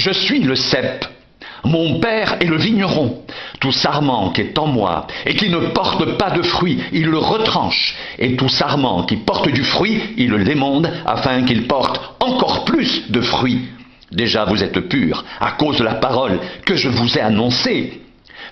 Je suis le cep. Mon père est le vigneron. Tout sarment qui est en moi et qui ne porte pas de fruit, il le retranche. Et tout sarment qui porte du fruit, il l'émonde afin qu'il porte encore plus de fruits. Déjà vous êtes purs à cause de la parole que je vous ai annoncée.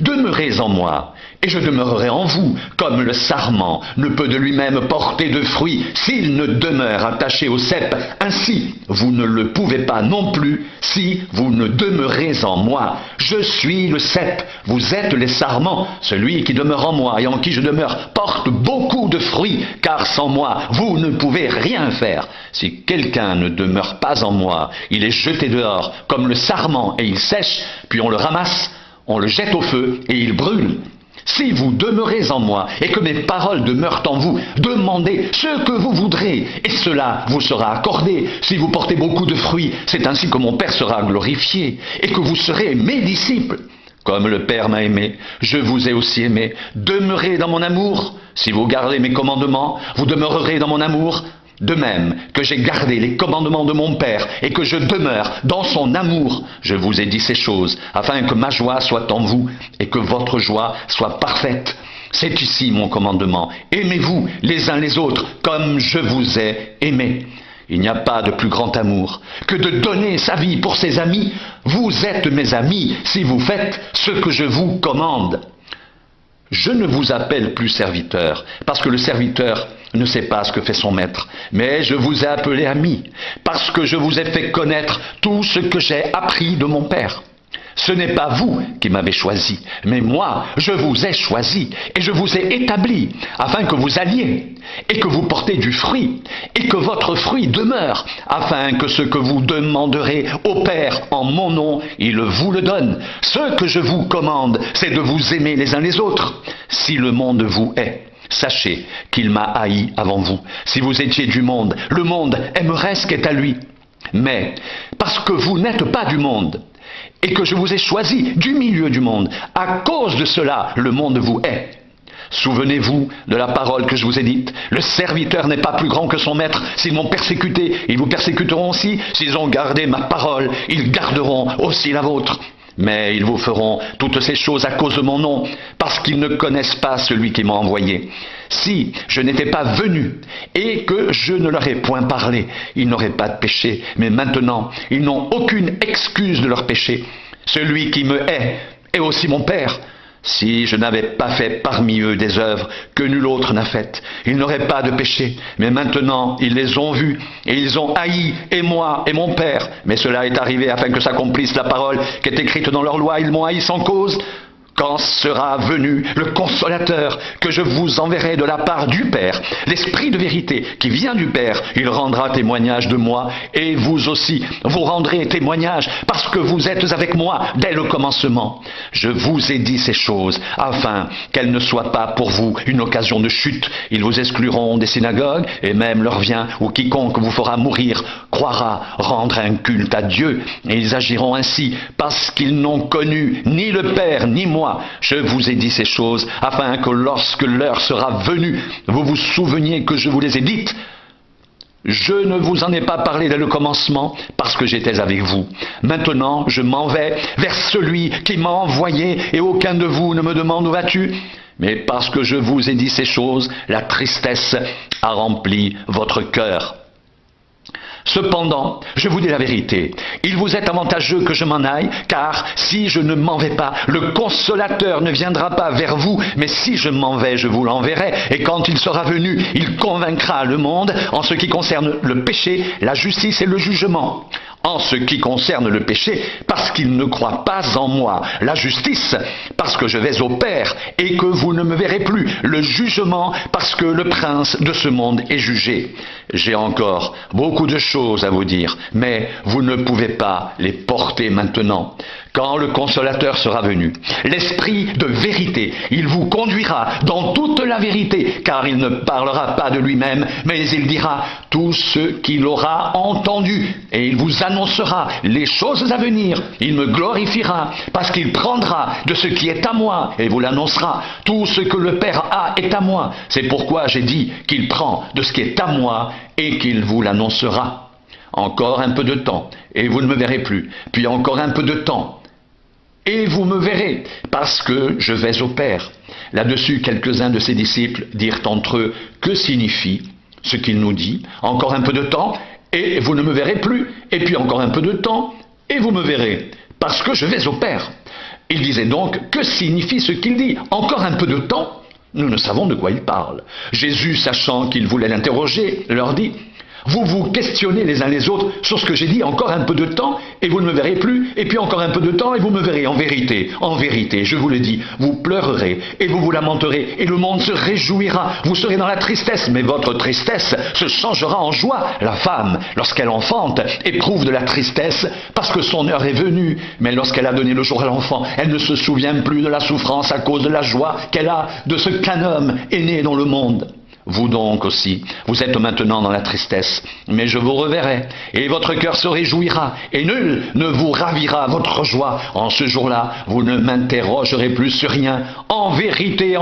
Demeurez en moi, et je demeurerai en vous, comme le sarment ne peut de lui-même porter de fruits s'il ne demeure attaché au cep. Ainsi, vous ne le pouvez pas non plus si vous ne demeurez en moi. Je suis le cep, vous êtes les sarments. Celui qui demeure en moi et en qui je demeure porte beaucoup de fruits, car sans moi, vous ne pouvez rien faire. Si quelqu'un ne demeure pas en moi, il est jeté dehors comme le sarment et il sèche, puis on le ramasse, on le jette au feu et il brûle. Si vous demeurez en moi et que mes paroles demeurent en vous, demandez ce que vous voudrez et cela vous sera accordé. Si vous portez beaucoup de fruits, c'est ainsi que mon Père sera glorifié et que vous serez mes disciples. Comme le Père m'a aimé, je vous ai aussi aimé. Demeurez dans mon amour. Si vous gardez mes commandements, vous demeurerez dans mon amour. De même que j'ai gardé les commandements de mon Père et que je demeure dans son amour, je vous ai dit ces choses, afin que ma joie soit en vous et que votre joie soit parfaite. C'est ici mon commandement. Aimez-vous les uns les autres comme je vous ai aimés. Il n'y a pas de plus grand amour que de donner sa vie pour ses amis. Vous êtes mes amis si vous faites ce que je vous commande. Je ne vous appelle plus serviteur, parce que le serviteur ne sait pas ce que fait son maître, mais je vous ai appelé ami, parce que je vous ai fait connaître tout ce que j'ai appris de mon Père. Ce n'est pas vous qui m'avez choisi, mais moi, je vous ai choisi, et je vous ai établi, afin que vous alliez, et que vous portez du fruit, et que votre fruit demeure, afin que ce que vous demanderez au Père en mon nom, il vous le donne. Ce que je vous commande, c'est de vous aimer les uns les autres. Si le monde vous hait, sachez qu'il m'a haï avant vous. Si vous étiez du monde, le monde aimerait ce qui est à lui. Mais, parce que vous n'êtes pas du monde, et que je vous ai choisi du milieu du monde, à cause de cela, le monde vous hait. Souvenez-vous de la parole que je vous ai dite. Le serviteur n'est pas plus grand que son maître. S'ils m'ont persécuté, ils vous persécuteront aussi. S'ils ont gardé ma parole, ils garderont aussi la vôtre. Mais ils vous feront toutes ces choses à cause de mon nom, parce qu'ils ne connaissent pas celui qui m'a envoyé. Si je n'étais pas venu et que je ne leur ai point parlé, ils n'auraient pas de péché. Mais maintenant, ils n'ont aucune excuse de leur péché. Celui qui me hait est aussi mon Père. Si je n'avais pas fait parmi eux des œuvres que nul autre n'a faites, ils n'auraient pas de péché. Mais maintenant, ils les ont vus, et ils ont haï, et moi, et mon Père. Mais cela est arrivé afin que s'accomplisse la parole qui est écrite dans leur loi. Ils m'ont haï sans cause. Quand sera venu le Consolateur que je vous enverrai de la part du Père, l'Esprit de vérité qui vient du Père, il rendra témoignage de moi, et vous aussi, vous rendrez témoignage, parce que vous êtes avec moi dès le commencement. Je vous ai dit ces choses, afin qu'elles ne soient pas pour vous une occasion de chute. Ils vous excluront des synagogues, et même leur vient, ou quiconque vous fera mourir, croira rendre un culte à Dieu, et ils agiront ainsi, parce qu'ils n'ont connu ni le Père, ni moi. Je vous ai dit ces choses, afin que lorsque l'heure sera venue, vous vous souveniez que je vous les ai dites. Je ne vous en ai pas parlé dès le commencement, parce que j'étais avec vous. Maintenant, je m'en vais vers celui qui m'a envoyé, et aucun de vous ne me demande où vas-tu. Mais parce que je vous ai dit ces choses, la tristesse a rempli votre cœur. Cependant, je vous dis la vérité, il vous est avantageux que je m'en aille, car si je ne m'en vais pas, le Consolateur ne viendra pas vers vous, mais si je m'en vais, je vous l'enverrai, et quand il sera venu, il convaincra le monde en ce qui concerne le péché, la justice et le jugement. En ce qui concerne le péché, parce qu'il ne croit pas en moi, la justice, parce que je vais au Père, et que vous ne me verrez plus, le jugement, parce que le prince de ce monde est jugé. J'ai encore beaucoup de choses à vous dire, mais vous ne pouvez pas les porter maintenant. Quand le Consolateur sera venu, l'Esprit de vérité, il vous conduira dans toute la vérité, car il ne parlera pas de lui-même, mais il dira tout ce qu'il aura entendu, et il vous annoncera les choses à venir. Il me glorifiera, parce qu'il prendra de ce qui est à moi, et vous l'annoncera. Tout ce que le Père a est à moi. C'est pourquoi j'ai dit qu'il prend de ce qui est à moi, et qu'il vous l'annoncera. Encore un peu de temps, et vous ne me verrez plus. Puis encore un peu de temps, et vous me verrez, parce que je vais au Père. » Là-dessus, quelques-uns de ses disciples dirent entre eux, « Que signifie ce qu'il nous dit? Encore un peu de temps, et vous ne me verrez plus. Et puis encore un peu de temps, et vous me verrez, parce que je vais au Père. » Ils disaient donc, « Que signifie ce qu'il dit? Encore un peu de temps ?» Nous ne savons de quoi il parle. Jésus, sachant qu'ils voulaient l'interroger, leur dit, « Vous vous questionnez les uns les autres sur ce que j'ai dit, encore un peu de temps, et vous ne me verrez plus, et puis encore un peu de temps, et vous me verrez. En vérité, je vous le dis, vous pleurerez, et vous vous lamenterez, et le monde se réjouira. Vous serez dans la tristesse, mais votre tristesse se changera en joie. La femme, lorsqu'elle enfante, éprouve de la tristesse, parce que son heure est venue. Mais lorsqu'elle a donné le jour à l'enfant, elle ne se souvient plus de la souffrance à cause de la joie qu'elle a de ce qu'un homme est né dans le monde. Vous donc aussi, vous êtes maintenant dans la tristesse, mais je vous reverrai, et votre cœur se réjouira, et nul ne vous ravira votre joie. En ce jour-là, vous ne m'interrogerez plus sur rien. En vérité,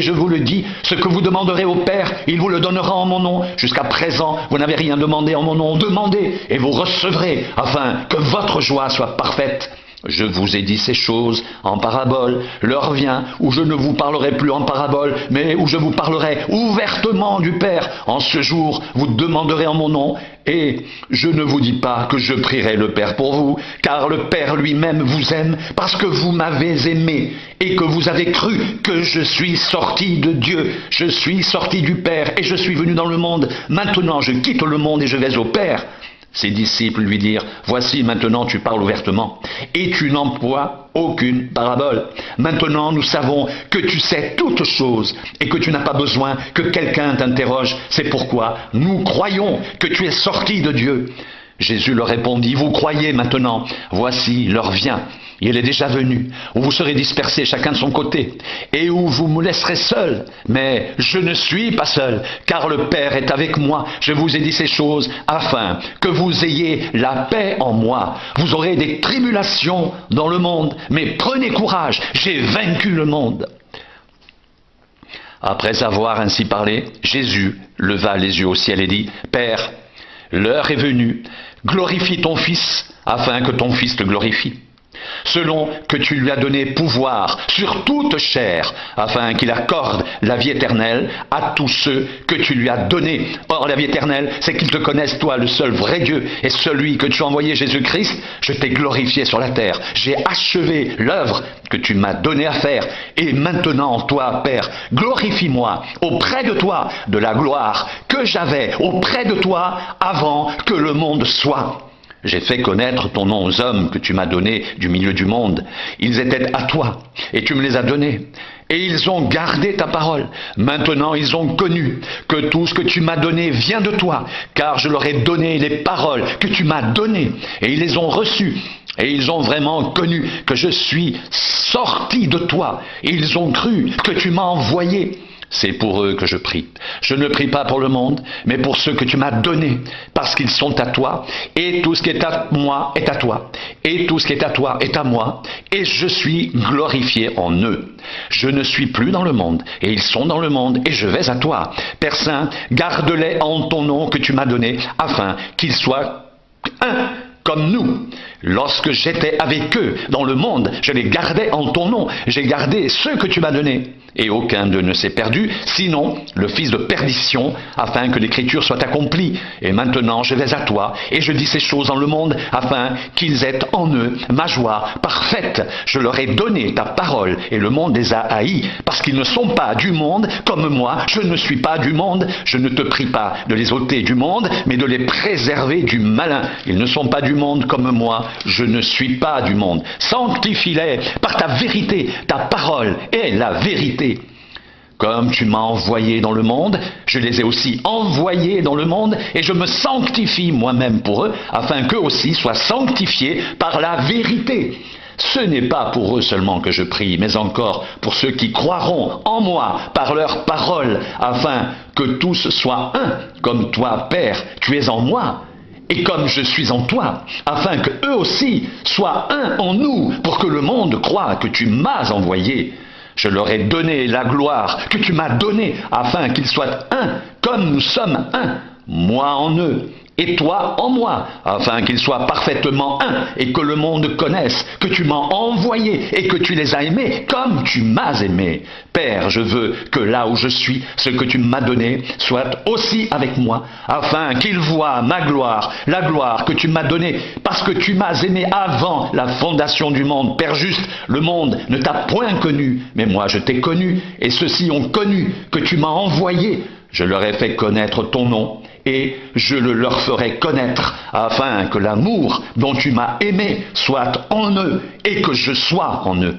je vous le dis, ce que vous demanderez au Père, il vous le donnera en mon nom. Jusqu'à présent, vous n'avez rien demandé en mon nom. Demandez, et vous recevrez, afin que votre joie soit parfaite. Je vous ai dit ces choses en parabole. L'heure vient où je ne vous parlerai plus en parabole, mais où je vous parlerai ouvertement du Père. En ce jour, vous demanderez en mon nom, et je ne vous dis pas que je prierai le Père pour vous, car le Père lui-même vous aime, parce que vous m'avez aimé, et que vous avez cru que je suis sorti de Dieu. Je suis sorti du Père, et je suis venu dans le monde. Maintenant, je quitte le monde et je vais au Père. Ses disciples lui dirent, « Voici, maintenant tu parles ouvertement, et tu n'emploies aucune parabole. Maintenant nous savons que tu sais toutes choses, et que tu n'as pas besoin que quelqu'un t'interroge. C'est pourquoi nous croyons que tu es sorti de Dieu. » Jésus leur répondit, « Vous croyez maintenant, voici l'heure vient, et elle est déjà venue, où vous serez dispersés chacun de son côté, et où vous me laisserez seul. Mais je ne suis pas seul, car le Père est avec moi. Je vous ai dit ces choses afin que vous ayez la paix en moi. Vous aurez des tribulations dans le monde, mais prenez courage, j'ai vaincu le monde. » Après avoir ainsi parlé, Jésus leva les yeux au ciel et dit, « Père, l'heure est venue, glorifie ton Fils, afin que ton Fils te glorifie, selon que tu lui as donné pouvoir sur toute chair, afin qu'il accorde la vie éternelle à tous ceux que tu lui as donnés. Or, la vie éternelle, c'est qu'ils te connaissent, toi, le seul vrai Dieu, et celui que tu as envoyé, Jésus-Christ. Je t'ai glorifié sur la terre. J'ai achevé l'œuvre que tu m'as donné à faire. Et maintenant, toi, Père, glorifie-moi auprès de toi de la gloire que j'avais auprès de toi avant que le monde soit. J'ai fait connaître ton nom aux hommes que tu m'as donnés du milieu du monde. Ils étaient à toi, et tu me les as donnés. Et ils ont gardé ta parole. Maintenant, ils ont connu que tout ce que tu m'as donné vient de toi, car je leur ai donné les paroles que tu m'as données, et ils les ont reçues. Et ils ont vraiment connu que je suis sorti de toi, et ils ont cru que tu m'as envoyé. C'est pour eux que je prie. Je ne prie pas pour le monde, mais pour ceux que tu m'as donnés, parce qu'ils sont à toi, et tout ce qui est à moi est à toi, et tout ce qui est à toi est à moi, et je suis glorifié en eux. Je ne suis plus dans le monde, et ils sont dans le monde, et je vais à toi. Père Saint, garde-les en ton nom que tu m'as donné, afin qu'ils soient un comme nous. Lorsque j'étais avec eux dans le monde, je les gardais en ton nom. J'ai gardé ceux que tu m'as donnés. Et aucun d'eux ne s'est perdu, sinon le fils de perdition, afin que l'écriture soit accomplie. Et maintenant je vais à toi, et je dis ces choses dans le monde, afin qu'ils aient en eux ma joie parfaite. Je leur ai donné ta parole, et le monde les a haïs, parce qu'ils ne sont pas du monde, comme moi, je ne suis pas du monde. Je ne te prie pas de les ôter du monde, mais de les préserver du malin. Ils ne sont pas du monde comme moi, je ne suis pas du monde. Sanctifie-les par ta vérité, ta parole est la vérité. Comme tu m'as envoyé dans le monde, je les ai aussi envoyés dans le monde, et je me sanctifie moi-même pour eux, afin qu'eux aussi soient sanctifiés par la vérité. Ce n'est pas pour eux seulement que je prie, mais encore pour ceux qui croiront en moi par leur parole, afin que tous soient un, comme toi, Père, tu es en moi, et comme je suis en toi, afin que eux aussi soient un en nous, pour que le monde croie que tu m'as envoyé. Je leur ai donné la gloire que tu m'as donnée, afin qu'ils soient un, comme nous sommes un, moi en eux, et toi en moi, afin qu'ils soient parfaitement un, et que le monde connaisse que tu m'as envoyé et que tu les as aimés comme tu m'as aimé. Père, je veux que là où je suis, ce que tu m'as donné soit aussi avec moi, afin qu'ils voient ma gloire, la gloire que tu m'as donnée, parce que tu m'as aimé avant la fondation du monde. Père juste, le monde ne t'a point connu, mais moi je t'ai connu, et ceux-ci ont connu que tu m'as envoyé. Je leur ai fait connaître ton nom, et je le leur ferai connaître, afin que l'amour dont tu m'as aimé soit en eux, et que je sois en eux.